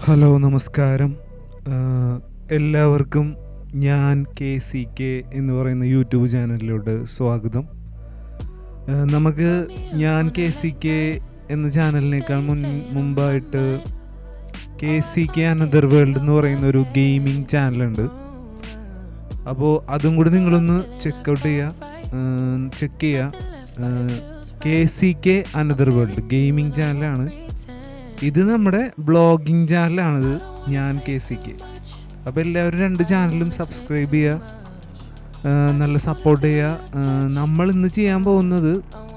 Hello നമസ്കാരം. എല്ലാവർക്കും ഞാൻ KCK എന്ന് പറയുന്ന യൂട്യൂബ് ചാനലിലോട്ട് സ്വാഗതം. നമുക്ക് ഞാൻ KCK എന്ന ചാനലിനേക്കാൾ മുമ്പായിട്ട് KCK അനദർ വേൾഡ് എന്ന് പറയുന്ന ഒരു ഗെയിമിംഗ് ചാനലുണ്ട്. അപ്പോൾ അതും കൂടി നിങ്ങളൊന്ന് ചെക്ക് ചെയ്യുക. KCK അനദർ വേൾഡ് ഗെയിമിംഗ് ചാനലാണ്. ഇത് നമ്മുടെ ബ്ലോഗിങ് ചാനലാണിത്, ഞാൻ KCK. അപ്പോൾ എല്ലാവരും 2 ചാനലും സബ്സ്ക്രൈബ് ചെയ്യുക, നല്ല സപ്പോർട്ട് ചെയ്യുക. നമ്മൾ ഇന്ന് ചെയ്യാൻ പോകുന്നത്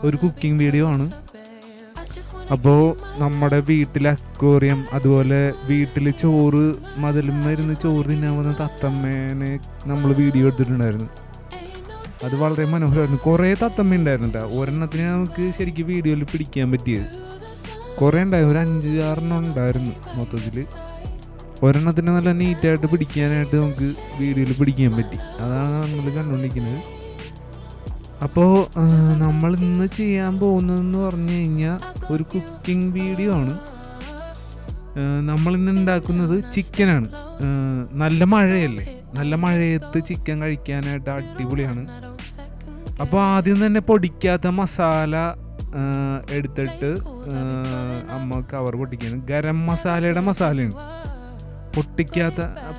ഒരു കുക്കിംഗ് വീഡിയോ ആണ്. അപ്പോൾ നമ്മുടെ വീട്ടിലെ അക്വേറിയം, അതുപോലെ വീട്ടിൽ ചോറ് മതിലുമരുന്ന് ചോറ് തിന്നാൻ വന്ന തത്തമ്മേനെ നമ്മൾ വീഡിയോ എടുത്തിട്ടുണ്ടായിരുന്നു. അത് വളരെ മനോഹരമായിരുന്നു. കുറേ തത്തമ്മ ഉണ്ടായിരുന്നു കേട്ടോ. ഒരെണ്ണത്തിന് നമുക്ക് ശരിക്കും വീഡിയോയിൽ പിടിക്കാൻ പറ്റിയത് കുറേ ഉണ്ടായിരുന്നു, ഒരു 5-6 ഉണ്ടായിരുന്നു മൊത്തത്തിൽ. ഒരെണ്ണത്തിന് നല്ല നീറ്റായിട്ട് പിടിക്കാനായിട്ട് നമുക്ക് വീഡിയോയിൽ പിടിക്കാൻ പറ്റി. അതാണ് നമ്മൾ കണ്ടുകൊണ്ടിരിക്കുന്നത്. അപ്പോൾ നമ്മൾ ഇന്ന് ചെയ്യാൻ പോകുന്നതെന്ന് പറഞ്ഞു കഴിഞ്ഞാൽ ഒരു കുക്കിംഗ് വീഡിയോ ആണ്. നമ്മളിന്ന് ഉണ്ടാക്കുന്നത് ചിക്കനാണ്. നല്ല മഴയല്ലേ, നല്ല മഴയത്ത് ചിക്കൻ കഴിക്കാനായിട്ട് അടിപൊളിയാണ്. അപ്പോൾ ആദ്യം തന്നെ പൊടിക്കാത്ത മസാല എടുത്തിട്ട് അമ്മ കവർ പൊട്ടിക്കുകയാണ്. ഗരം മസാലയുടെ മസാലയാണ്,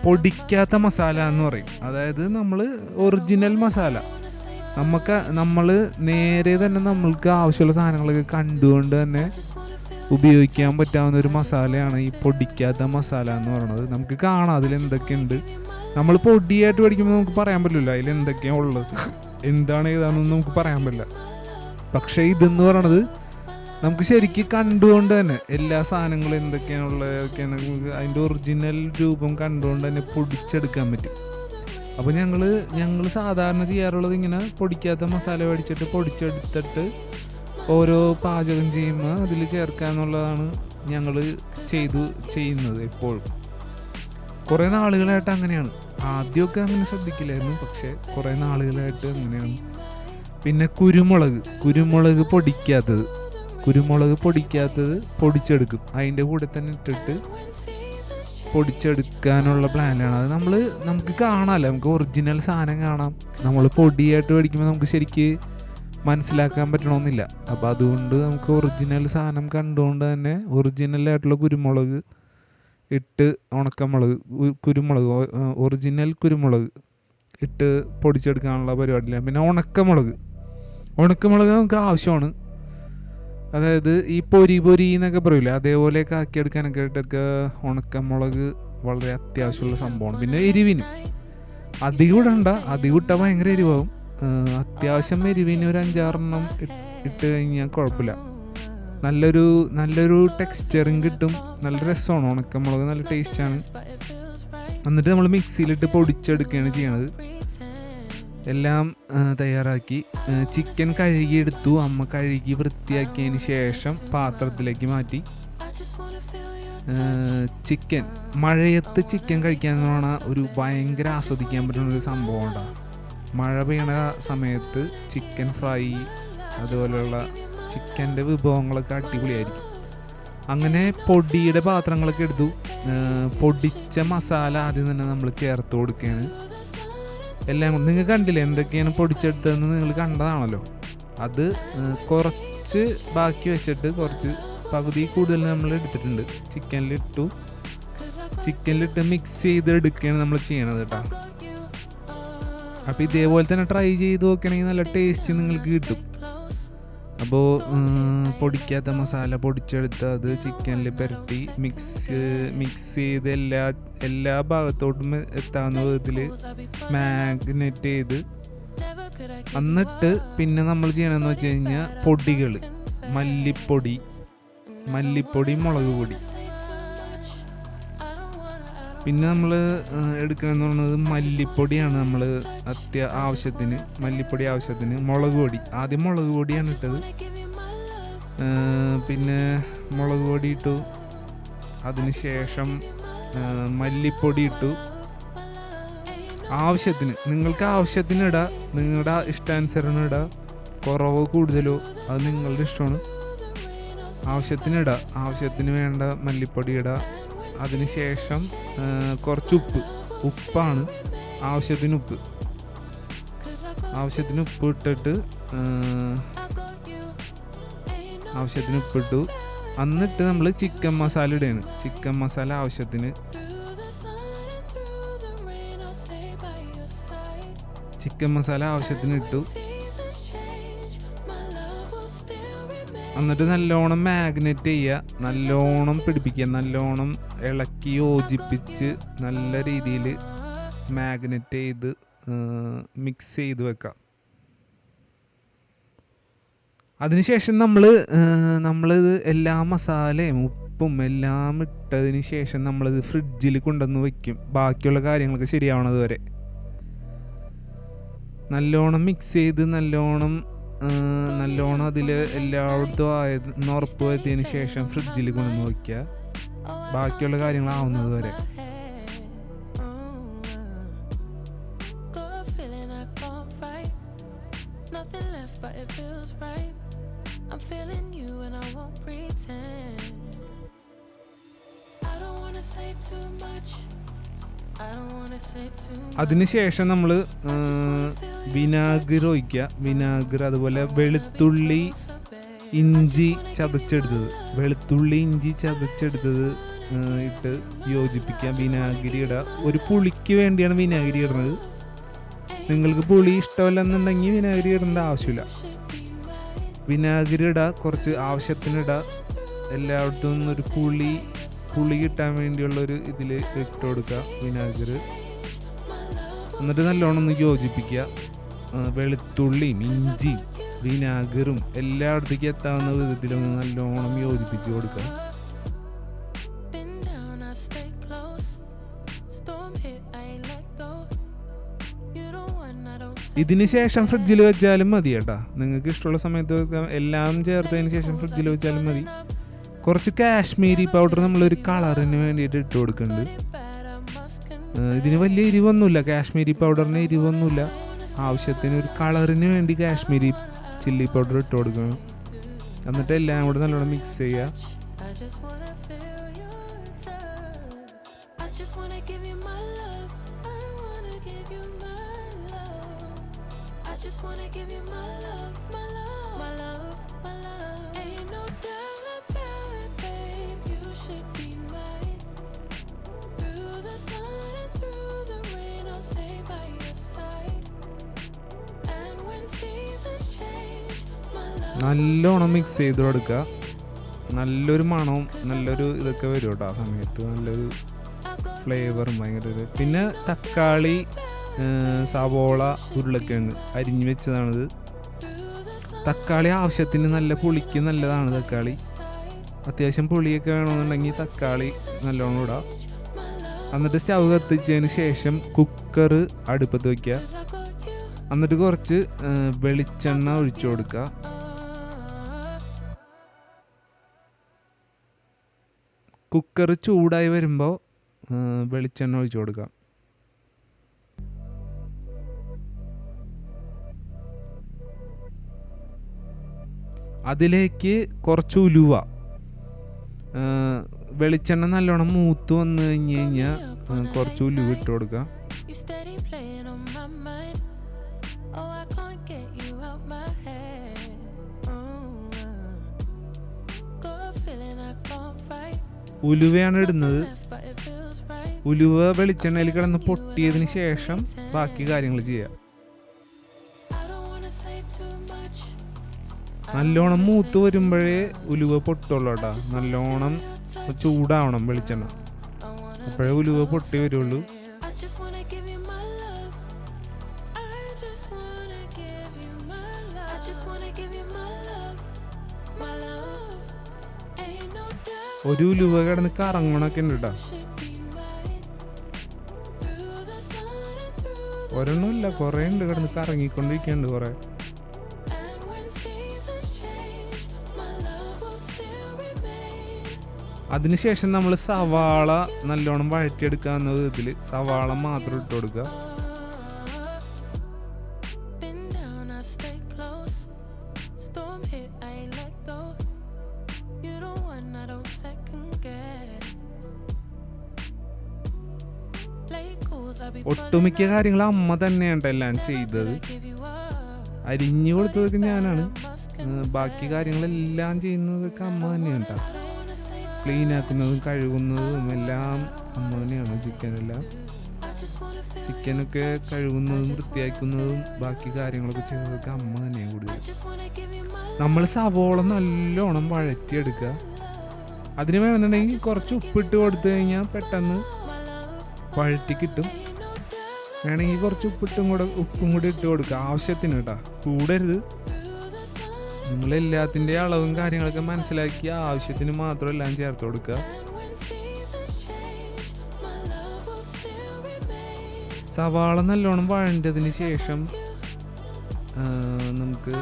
പൊടിക്കാത്ത മസാല എന്ന് പറയും. അതായത് നമ്മൾ ഒറിജിനൽ മസാല നമ്മൾ നേരെ തന്നെ നമ്മൾക്ക് ആവശ്യമുള്ള സാധനങ്ങളൊക്കെ കണ്ടുകൊണ്ട് തന്നെ ഉപയോഗിക്കാൻ പറ്റാവുന്ന ഒരു മസാലയാണ് ഈ പൊടിക്കാത്ത മസാല എന്ന് പറയുന്നത്. നമുക്ക് കാണാം അതിലെന്തൊക്കെയുണ്ട്. നമ്മൾ പൊടിയായിട്ട് പഠിക്കുമ്പോൾ നമുക്ക് പറയാൻ പറ്റില്ല അതിലെന്തൊക്കെയാണ് ഉള്ളത്, എന്താണ് ഏതാണെന്നൊന്നും നമുക്ക് പറയാൻ പറ്റില്ല. പക്ഷേ ഇതെന്ന് പറയണത് നമുക്ക് ശരിക്കും കണ്ടുകൊണ്ട് തന്നെ എല്ലാ സാധനങ്ങളും എന്തൊക്കെയാണുള്ളതൊക്കെ നമുക്ക് അതിൻ്റെ ഒറിജിനൽ രൂപം കണ്ടുകൊണ്ട് തന്നെ പൊടിച്ചെടുക്കാൻ പറ്റും. അപ്പോൾ ഞങ്ങൾ സാധാരണ ചെയ്യാറുള്ളത് ഇങ്ങനെ പൊടിക്കാത്ത മസാല മേടിച്ചിട്ട് പൊടിച്ചെടുത്തിട്ട് ഓരോ പാചകം ചെയ്യുമ്പോൾ അതിൽ ചേർക്കുക എന്നുള്ളതാണ് ഞങ്ങൾ ചെയ്യുന്നത് എപ്പോഴും. കുറേ നാളുകളായിട്ട് അങ്ങനെയാണ്. ആദ്യമൊക്കെ അങ്ങനെ ശ്രദ്ധിക്കില്ലായിരുന്നു, പക്ഷേ കുറേ നാളുകളായിട്ട് അങ്ങനെയാണ്. പിന്നെ കുരുമുളക് പൊടിക്കാത്തത് പൊടിച്ചെടുക്കും. അതിൻ്റെ കൂടെ തന്നെ ഇട്ടിട്ട് പൊടിച്ചെടുക്കാനുള്ള പ്ലാനാണ്. അത് നമുക്ക് കാണാമല്ലോ, നമുക്ക് ഒറിജിനൽ സാധനം കാണാം. നമ്മൾ പൊടിയായിട്ട് മേടിക്കുമ്പോൾ നമുക്ക് ശരിക്ക് മനസ്സിലാക്കാൻ പറ്റണമെന്നില്ല. അപ്പോൾ അതുകൊണ്ട് നമുക്ക് ഒറിജിനൽ സാധനം കണ്ടുകൊണ്ട് തന്നെ ഒറിജിനലായിട്ടുള്ള കുരുമുളക് ഇട്ട്, ഒറിജിനൽ കുരുമുളക് ഇട്ട് പൊടിച്ചെടുക്കാനുള്ള പരിപാടിയില്ല. പിന്നെ ഉണക്കമുളക് നമുക്ക് ആവശ്യമാണ്. അതായത് ഈ പൊരി എന്നൊക്കെ പറയില്ലേ, അതേപോലെയൊക്കെ ആക്കിയെടുക്കാനൊക്കെ ആയിട്ടൊക്കെ ഉണക്കമുളക് വളരെ അത്യാവശ്യമുള്ള സംഭവമാണ്. പിന്നെ എരിവിനും അധികം ഇട്ടാൽ ഭയങ്കര എരിവാകും. അത്യാവശ്യം എരിവിന് ഒരു 5-6 ഇട്ട് കഴിഞ്ഞാൽ കുഴപ്പമില്ല. നല്ലൊരു ടെക്സ്ചറും കിട്ടും, നല്ല രസമാണ്. ഉണക്കമുളക് നല്ല ടേസ്റ്റാണ്. എന്നിട്ട് നമ്മൾ മിക്സിയിലിട്ട് പൊടിച്ചെടുക്കുകയാണ് ചെയ്യണത്. എല്ലാം തയ്യാറാക്കി ചിക്കൻ കഴുകിയെടുത്തു. അമ്മ കഴുകി വൃത്തിയാക്കിയതിന് ശേഷം പാത്രത്തിലേക്ക് മാറ്റി. മഴയത്ത് ചിക്കൻ കഴിക്കാൻ പറഞ്ഞാൽ ഒരു ഭയങ്കര ആസ്വദിക്കാൻ പറ്റുന്ന ഒരു സംഭവം ഉണ്ടാകും. മഴ പെയ്യണ സമയത്ത് ചിക്കൻ ഫ്രൈ, അതുപോലെയുള്ള ചിക്കൻ്റെ വിഭവങ്ങളൊക്കെ അടിപൊളിയായിരിക്കും. അങ്ങനെ പൊടിയുടെ പാത്രങ്ങളൊക്കെ എടുത്തു. പൊടിച്ച മസാല ആദ്യം തന്നെ നമ്മൾ ചേർത്ത് കൊടുക്കുകയാണ്. എല്ലാം നിങ്ങൾ കണ്ടില്ലേ എന്തൊക്കെയാണ് പൊടിച്ചെടുത്തതെന്ന്, നിങ്ങൾ കണ്ടതാണല്ലോ. അത് കുറച്ച് ബാക്കി വെച്ചിട്ട് കുറച്ച് പകുതി കൂടുതൽ നമ്മൾ എടുത്തിട്ടുണ്ട്. ചിക്കനിലിട്ട് മിക്സ് ചെയ്ത് എടുക്കുകയാണ് നമ്മൾ ചെയ്യണത് കേട്ടോ. അപ്പോൾ ഇതേപോലെ തന്നെ ട്രൈ ചെയ്ത് നോക്കുകയാണെങ്കിൽ നല്ല ടേസ്റ്റ് നിങ്ങൾക്ക് കിട്ടും. അപ്പോൾ പൊടിക്കാത്ത മസാല പൊടിച്ചെടുത്ത് അത് ചിക്കനിൽ പുരട്ടി മിക്സ് ചെയ്ത് എല്ലാ ഭാഗത്തോട്ടും എത്താവുന്ന വിധത്തിൽ മാഗ്നേറ്റ് ചെയ്ത്, എന്നിട്ട് പിന്നെ നമ്മൾ ചെയ്യണമെന്ന് വെച്ച് കഴിഞ്ഞാൽ പൊടികൾ, മല്ലിപ്പൊടി, മുളക് പൊടി. പിന്നെ നമ്മൾ എടുക്കണമെന്ന് പറയുന്നത് മല്ലിപ്പൊടിയാണ്. നമ്മൾ ആവശ്യത്തിന് മുളക് പൊടി, ആദ്യം മുളക് പൊടിയാണ് ഇട്ടത്. പിന്നെ മുളക് പൊടി ഇട്ടു, അതിന് ശേഷം മല്ലിപ്പൊടി ഇട്ടു. നിങ്ങൾക്ക് ആവശ്യത്തിന് ഇടാം, നിങ്ങളുടെ ഇഷ്ടാനുസരണം ഇടാം. കുറവോ കൂടുതലോ അത് നിങ്ങളുടെ ഇഷ്ടമാണ്. ആവശ്യത്തിന് വേണ്ട മല്ലിപ്പൊടി ഇടുക. അതിനുശേഷം കുറച്ച് ഉപ്പാണ്, ആവശ്യത്തിന് ഉപ്പ് ഇട്ടിട്ട് ആവശ്യത്തിന് ഉപ്പിട്ടു. എന്നിട്ട് നമ്മൾ ചിക്കൻ മസാല ഇടുകയാണ്. ചിക്കൻ മസാല ആവശ്യത്തിന് ഇട്ടു. എന്നിട്ട് നല്ലോണം മാഗ്നേറ്റ് ചെയ്യുക, നല്ലോണം പിടിപ്പിക്കുക, നല്ലോണം ഇളക്കി യോജിപ്പിച്ച് നല്ല രീതിയിൽ മാഗ്നേറ്റ് ചെയ്ത് മിക്സ് ചെയ്ത് വെക്കാം. അതിനുശേഷം നമ്മളിത് എല്ലാ മസാലയും ഉപ്പും എല്ലാം ഇട്ടതിന് ശേഷം നമ്മളിത് ഫ്രിഡ്ജിൽ കൊണ്ടുവന്ന് വയ്ക്കും, ബാക്കിയുള്ള കാര്യങ്ങളൊക്കെ ശരിയാവണത് വരെ. നല്ലോണം മിക്സ് ചെയ്ത് നല്ലോണം അതിൽ എല്ലായിടത്തും ഉറപ്പ് വരുത്തിയതിന് ശേഷം ഫ്രിഡ്ജിൽ കൊണ്ടുവന്ന് വയ്ക്കുക, ബാക്കിയുള്ള കാര്യങ്ങളാവുന്നത് വരെ. അതിനുശേഷം നമ്മൾ വിനാഗിരി ഒഴിക്കുക. വിനാഗിരി, അതുപോലെ വെളുത്തുള്ളി ഇഞ്ചി ചതച്ചെടുത്തത് ഇട്ട് യോജിപ്പിക്കുക. വിനാഗിരി ഇടുക. ഒരു പുളിക്ക് വേണ്ടിയാണ് വിനാഗിരി ഇടുന്നത്. നിങ്ങൾക്ക് പുളി ഇഷ്ടമല്ലെന്നുണ്ടെങ്കിൽ വിനാഗിരി ഇടേണ്ട ആവശ്യമില്ല. വിനാഗിരി ഇടുക, കുറച്ച് ആവശ്യത്തിനിടുക. എല്ലായിടത്തും നിന്നൊരു പുളി കിട്ടാൻ വേണ്ടിയുള്ളൊരു ഇതിൽ ഇട്ട് കൊടുക്കുക വിനാഗിരി. എന്നിട്ട് നല്ലോണം ഒന്ന് യോജിപ്പിക്കുക. വെളുത്തുള്ളിയും ഇഞ്ചിയും വിനാഗിറും എല്ലായിടത്തേക്കും എത്താവുന്ന വിധത്തിലൊന്ന് നല്ലോണം യോജിപ്പിച്ച് കൊടുക്കുക. ഇതിന് ശേഷം ഫ്രിഡ്ജിൽ വെച്ചാലും മതി കേട്ടോ. നിങ്ങൾക്ക് ഇഷ്ടമുള്ള സമയത്ത് വെക്കാം. എല്ലാം ചേർത്തതിന് ശേഷം ഫ്രിഡ്ജിൽ വെച്ചാലും മതി. കുറച്ച് കാശ്മീരി പൗഡർ നമ്മളൊരു കളറിന് വേണ്ടിയിട്ട് ഇട്ട് കൊടുക്കുന്നുണ്ട്. ഇതിന് വലിയ എരിവൊന്നുമില്ല, കാശ്മീരി പൗഡറിന് എരിവൊന്നുമില്ല. ആവശ്യത്തിന് ഒരു കളറിന് വേണ്ടി കാശ്മീരി ചില്ലി പൗഡർ ഇട്ട് കൊടുക്കണം. എന്നിട്ട് എല്ലാം കൂടെ നല്ലോണം മിക്സ് ചെയ്യുക. നല്ലോണം മിക്സ് ചെയ്ത് കൊടുക്കുക. നല്ലൊരു മണവും നല്ലൊരു ഇതൊക്കെ വരും കേട്ടോ ആ സമയത്ത്. നല്ലൊരു ഫ്ലേവറും ഭയങ്കര. പിന്നെ തക്കാളി, സവോള, ഉരുളക്കിഴങ്ങ് അരിഞ്ഞു വെച്ചതാണിത്. തക്കാളി ആവശ്യത്തിന് നല്ല പുളിക്ക് നല്ലതാണ് തക്കാളി. അത്യാവശ്യം പുളിയൊക്കെ വേണമെന്നുണ്ടെങ്കിൽ തക്കാളി നല്ലോണം ഇടാം. എന്നിട്ട് സ്റ്റവ് കത്തിച്ചതിന് ശേഷം കുക്കർ അടുപ്പത്ത് വയ്ക്കുക. എന്നിട്ട് കുറച്ച് വെളിച്ചെണ്ണ ഒഴിച്ചു കൊടുക്കുക. കുക്കർ ചൂടായി വരുമ്പോൾ വെളിച്ചെണ്ണ ഒഴിച്ചു കൊടുക്കുക. അതിലേക്ക് കുറച്ച് ഉലുവ, വെളിച്ചെണ്ണ നല്ലോണം മൂത്ത് വന്നു കഴിഞ്ഞ് കഴിഞ്ഞാൽ കുറച്ച് ഉലുവ ഇട്ട് കൊടുക്കുക. ഉലുവയാണ് ഇടുന്നത്. ഉലുവ വെളിച്ചെണ്ണയിൽ കിടന്ന് പൊട്ടിയതിന് ശേഷം ബാക്കി കാര്യങ്ങൾ ചെയ്യാം. നല്ലോണം മൂത്ത് വരുമ്പോഴേ ഉലുവ പൊട്ടുള്ളൂ കേട്ടോ. നല്ലോണം ചൂടാവണം വെളിച്ചെണ്ണ, അപ്പോഴേ ഉലുവ പൊട്ടി വരുള്ളൂ. ഒരു ഉലുവ കിടന്ന് കറങ്ങണൊക്കെ ഉണ്ട് കേട്ടോ. ഒരെണ്ണമില്ല, കുറേ ഉണ്ട് കിടന്ന് കറങ്ങിക്കൊണ്ടിരിക്കുന്നുണ്ട് കുറേ. അതിനുശേഷം നമ്മൾ സവാള നല്ലോണം വഴറ്റിയെടുക്കാവുന്ന വിധത്തിൽ സവാള മാത്രം ഇട്ട് കൊടുക്കുക. ഒട്ടുമിക്ക കാര്യങ്ങളും അമ്മ തന്നെയാണ് എല്ലാം ചെയ്തത്. അരിഞ്ഞു കൊടുത്തതൊക്കെ ഞാനാണ്, ബാക്കി കാര്യങ്ങളെല്ലാം ചെയ്യുന്നതൊക്കെ അമ്മ തന്നെയാണ് കേട്ടോ. ക്ലീൻ ആക്കുന്നതും കഴുകുന്നതും എല്ലാം അമ്മ തന്നെയാണ്. ചിക്കനൊക്കെ കഴുകുന്നതും വൃത്തിയാക്കുന്നതും ബാക്കി കാര്യങ്ങളൊക്കെ ചെയ്യുന്നതൊക്കെ അമ്മ തന്നെയാണ് കൂടുതൽ. നമ്മൾ സവോള നല്ലോണം വഴറ്റിയെടുക്കുക. അതിന് വേണമെന്നുണ്ടെങ്കിൽ കുറച്ച് ഉപ്പിട്ട് കൊടുത്തു കഴിഞ്ഞാൽ പെട്ടെന്ന് വഴറ്റി കിട്ടും. വേണമെങ്കിൽ കുറച്ച് ഉപ്പും കൂടി ഇട്ട് കൊടുക്കുക ആവശ്യത്തിന് കേട്ടോ, കൂടരുത്. നിങ്ങളെല്ലാത്തിൻ്റെ അളവും കാര്യങ്ങളൊക്കെ മനസ്സിലാക്കി ആവശ്യത്തിന് മാത്രം എല്ലാം ചേർത്ത് കൊടുക്കുക. സവാള നല്ലോണം വഴണ്ടതിന് ശേഷം നമുക്ക്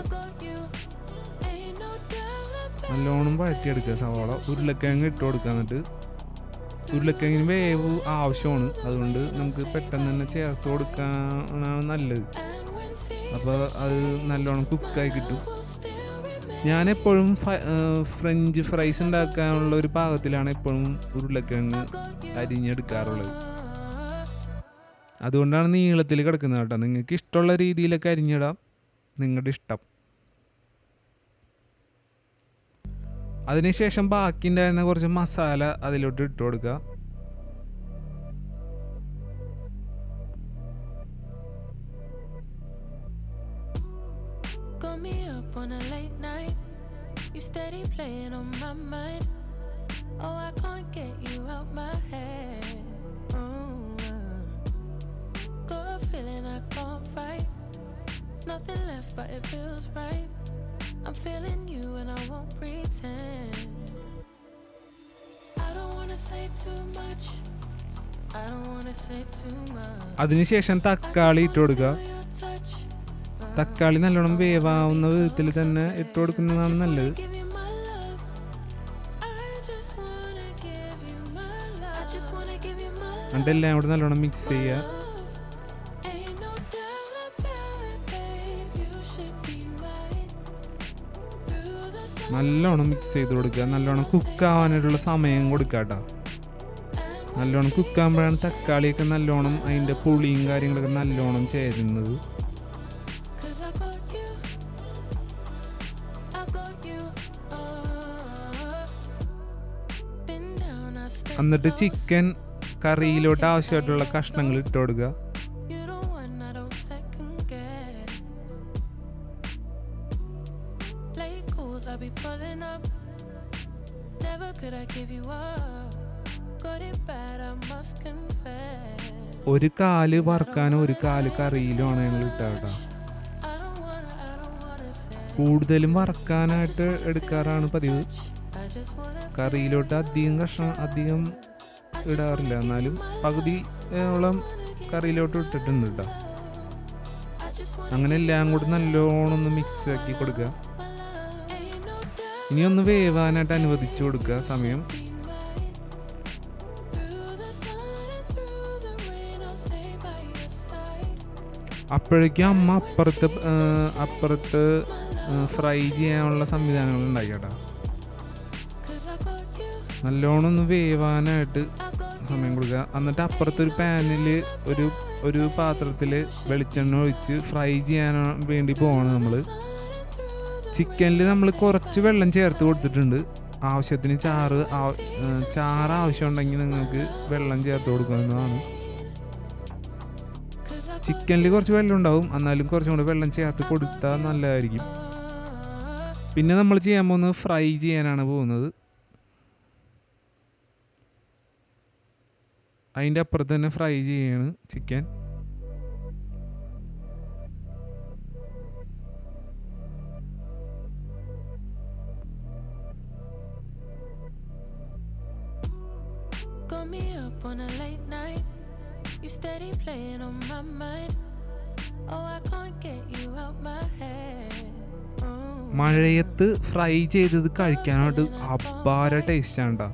നല്ലോണം വഴറ്റിയെടുക്കുക സവാള. ഉരുളക്കിഴങ്ങ് ഇട്ട് കൊടുക്കുക. എന്നിട്ട് ഉരുളക്കിഴങ്ങിന് വേവ് ആവശ്യമാണ്, അതുകൊണ്ട് നമുക്ക് പെട്ടെന്ന് തന്നെ ചേർത്ത് കൊടുക്കാനാണ് നല്ലത്. അപ്പോൾ അത് നല്ലോണം കുക്കായി കിട്ടും. ഞാനെപ്പോഴും ഫ്രഞ്ച് ഫ്രൈസ് ഉണ്ടാക്കാനുള്ള ഒരു പാകത്തിലാണ് എപ്പോഴും ഉരുളക്കിഴങ്ങ് അരിഞ്ഞെടുക്കാറുള്ളത്. അതുകൊണ്ടാണ് നീളത്തിൽ കിടക്കുന്നത് കേട്ടോ. നിങ്ങൾക്ക് ഇഷ്ടമുള്ള രീതിയിലൊക്കെ അരിഞ്ഞിടാം, നിങ്ങളുടെ ഇഷ്ടം. അതിനുശേഷം ബാക്കി ഉണ്ടായിരുന്ന കുറച്ച് മസാല അതിലോട്ട് ഇട്ട് കൊടുക്കുക. Nothing left but it feels right. I'm feeling you and I won't pretend. I don't wanna say too much. I don't wanna say too much. അതിനുശേഷം തക്കാളി ഇട്ട് കൊടുക്കുക. തക്കാളി നല്ലോണം വേവാവുന്ന വിധത്തിൽ തന്നെ ഇട്ട് കൊടുക്കുന്നതാണ് നല്ലത്. എന്നിട്ട് എല്ലാം കൂടെ നല്ലോണം മിക്സ് ചെയ്യുക. നല്ലോണം മിക്സ് ചെയ്ത് കൊടുക്കുക. നല്ലോണം കുക്കാവാനായിട്ടുള്ള സമയം കൊടുക്കുക കേട്ടോ. നല്ലോണം കുക്കാകുമ്പോഴാണ് തക്കാളിയൊക്കെ നല്ലോണം അതിൻ്റെ പുളിയും കാര്യങ്ങളൊക്കെ നല്ലോണം ചേരുന്നത്. എന്നിട്ട് ചിക്കൻ കറിയിലോട്ട് ആവശ്യമായിട്ടുള്ള കഷ്ണങ്ങൾ ഇട്ട് കൊടുക്കുക. ഒരു കാല് വറുക്കാനോ ഒരു കാല് കറിയിലുമാണ് ഞങ്ങൾ ഇട്ടാ. കൂടുതലും വറക്കാനായിട്ട് എടുക്കാറാണ് പതിവ്. കറിയിലോട്ട് അധികം ഇടാറില്ല, എന്നാലും പകുതിയോളം കറിയിലോട്ട് ഇട്ടിട്ടുണ്ട് കേട്ടോ. അങ്ങനെ എല്ലാം കൂടി നല്ലോണം ഒന്ന് മിക്സ് ആക്കി കൊടുക്കുക. ഇനി ഒന്ന് വേവാനായിട്ട് അനുവദിച്ചു കൊടുക്കുക സമയം. അപ്പോഴേക്കും അമ്മ അപ്പുറത്ത് ഫ്രൈ ചെയ്യാനുള്ള സംവിധാനങ്ങൾ ഉണ്ടാക്കി കേട്ടോ. നല്ലോണം ഒന്ന് വേവാനായിട്ട് സമയം കൊടുക്കുക. എന്നിട്ട് അപ്പുറത്തൊരു പാനിൽ ഒരു പാത്രത്തിൽ വെളിച്ചെണ്ണ ഒഴിച്ച് ഫ്രൈ ചെയ്യാൻ വേണ്ടി പോവാണ് നമ്മൾ. ചിക്കനിൽ നമ്മൾ കുറച്ച് വെള്ളം ചേർത്ത് കൊടുത്തിട്ടുണ്ട്. ആവശ്യത്തിന് ചാറ് ആവശ്യമുണ്ടെങ്കിൽ നിങ്ങൾക്ക് വെള്ളം ചേർത്ത് കൊടുക്കുന്നതാണ്. ചിക്കനിൽ കുറച്ച് വെള്ളം ഉണ്ടാവും, എന്നാലും കുറച്ചും കൂടെ വെള്ളം ചേർത്ത് കൊടുത്താൽ നല്ലതായിരിക്കും. പിന്നെ നമ്മൾ ചെയ്യാൻ പോകുന്നത് ഫ്രൈ ചെയ്യാനാണ് പോകുന്നത്. അതിൻ്റെ അപ്പുറത്ത് തന്നെ ഫ്രൈ ചെയ്യാണ് ചിക്കൻ. മഴയത്ത് ഫ്രൈ ചെയ്തത് കഴിക്കാനായിട്ട് അപാര ടേസ്റ്റാണ് കേട്ടോ.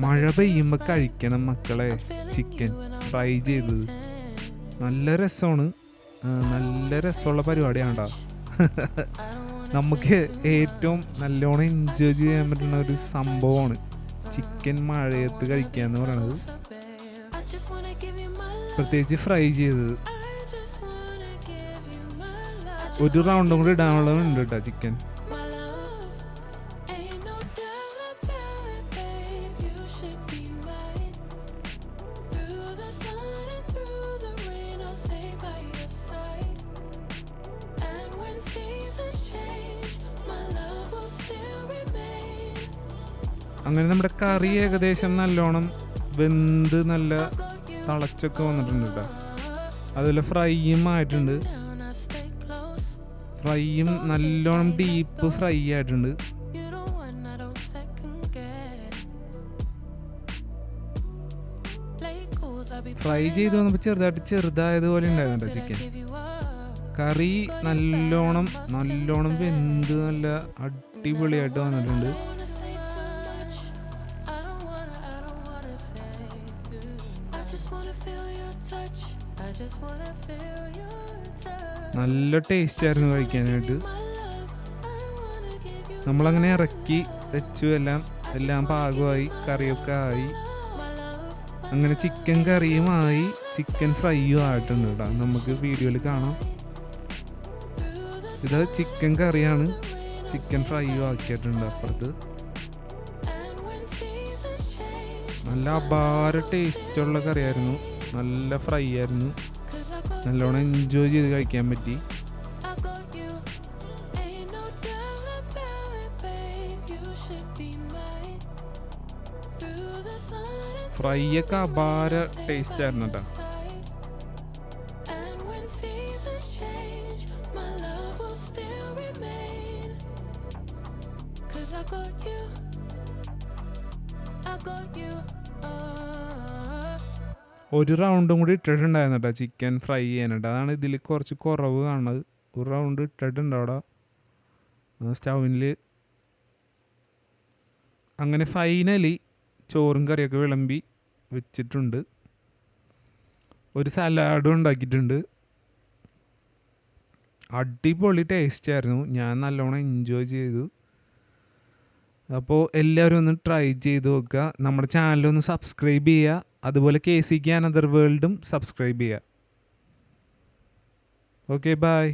മഴ പെയ്യുമ്പോൾ കഴിക്കണം മക്കളെ ചിക്കൻ ഫ്രൈ ചെയ്തത്. നല്ല രസമാണ്, നല്ല രസമുള്ള പരിപാടിയാണ് കേട്ടോ. നമുക്ക് ഏറ്റവും നല്ലോണം എൻജോയ് ചെയ്യാൻ പറ്റുന്ന ഒരു സംഭവമാണ് ചിക്കൻ മഴയത്ത് കഴിക്കുക എന്ന് പറയുന്നത്. പ്രത്യേകിച്ച് ഫ്രൈ ചെയ്തത്. I just wanna give you my love. ഒരു റൗണ്ടും കൂടി ഇടാനുള്ളതുണ്ട് കേട്ടോ chicken. My love, ain't no doubt about it, babe. You should be mine. Through the sun and through the rain, I'll stay by your side. And when seasons change, my love will still remain. അങ്ങനെ നമ്മുടെ കറി ഏകദേശം നല്ലോണം വെന്ത് നല്ല തിളച്ചൊക്കെ വന്നിട്ടുണ്ട് കേട്ടോ. അതുപോലെ ഫ്രൈയും ആയിട്ടുണ്ട്. Down, I stay close. ഫ്രൈയും നല്ലോണം ഡീപ്പ് ഫ്രൈ ആയിട്ടുണ്ട്. You the one I don't second guess. Late calls, I be fry ചെയ്ത് വന്നപ്പോൾ ചെറുതായതുപോലെ ഉണ്ടായിരുന്നു കേട്ടോ ചിക്കൻ. give you up. കറി നല്ലോണം വെന്ത് നല്ല അടിപൊളിയായിട്ട് വന്നിട്ടുണ്ട്. Wanna say too much. I don't wanna say too. I just wanna feel your touch. I just wanna feel your touch. നല്ല ടേസ്റ്റ് ആയിരുന്നു കഴിക്കാനായിട്ട്. My love, I wanna give you നമ്മളങ്ങനെ ഇറക്കി വെച്ചു. എല്ലാം പാകമായി, കറിയൊക്കെ ആയി. my love. അങ്ങനെ ചിക്കൻ കറിയും ആയി, ചിക്കൻ ഫ്രൈയും ആയിട്ടുണ്ട് കേട്ടോ. നമുക്ക് വീഡിയോയിൽ കാണാം. ഇത് ചിക്കൻ കറിയാണ്, ചിക്കൻ ഫ്രൈയും ആക്കിയിട്ടുണ്ട് അപ്പുറത്ത്. And when seasons change, നല്ല അപാര ടേസ്റ്റുള്ള കറിയായിരുന്നു, നല്ല ഫ്രൈ ആയിരുന്നു. 'cause I got നല്ലോണം എൻജോയ് ചെയ്ത് കഴിക്കാൻ പറ്റി. I got you. Ain't no doubt about it, babe. You should be mine. Through the sun and fry ഒക്കെ അപാര ടേസ്റ്റ് ആയിരുന്നു കേട്ടോ. side. And when seasons change, my love will still remain. 'Cause I got you. I got you. ഒരു റൗണ്ടും കൂടി ഇട്ടിട്ടുണ്ടായിരുന്നു കേട്ടോ chicken fry ചെയ്യാനായിട്ട്. അതാണ് ഇതിൽ കുറച്ച് കുറവ് കാണുന്നത്. ഒരു റൗണ്ട് ഇട്ടിട്ടുണ്ട് അവിടെ സ്റ്റൗവിൽ. അങ്ങനെ ഫൈനലി ചോറും കറിയൊക്കെ വിളമ്പി വെച്ചിട്ടുണ്ട്. ഒരു സലാഡും ഉണ്ടാക്കിയിട്ടുണ്ട്. അടിപൊളി ടേസ്റ്റ് ആയിരുന്നു. ഞാൻ നല്ലോണം എൻജോയ് ചെയ്തു. അപ്പോൾ എല്ലാവരും ഒന്ന് ട്രൈ ചെയ്ത് നോക്കുക. നമ്മുടെ ചാനലൊന്ന് സബ്സ്ക്രൈബ് ചെയ്യുക. അതുപോലെ KCK അനദർ വേൾഡും സബ്സ്ക്രൈബ് ചെയ്യുക. Okay, by.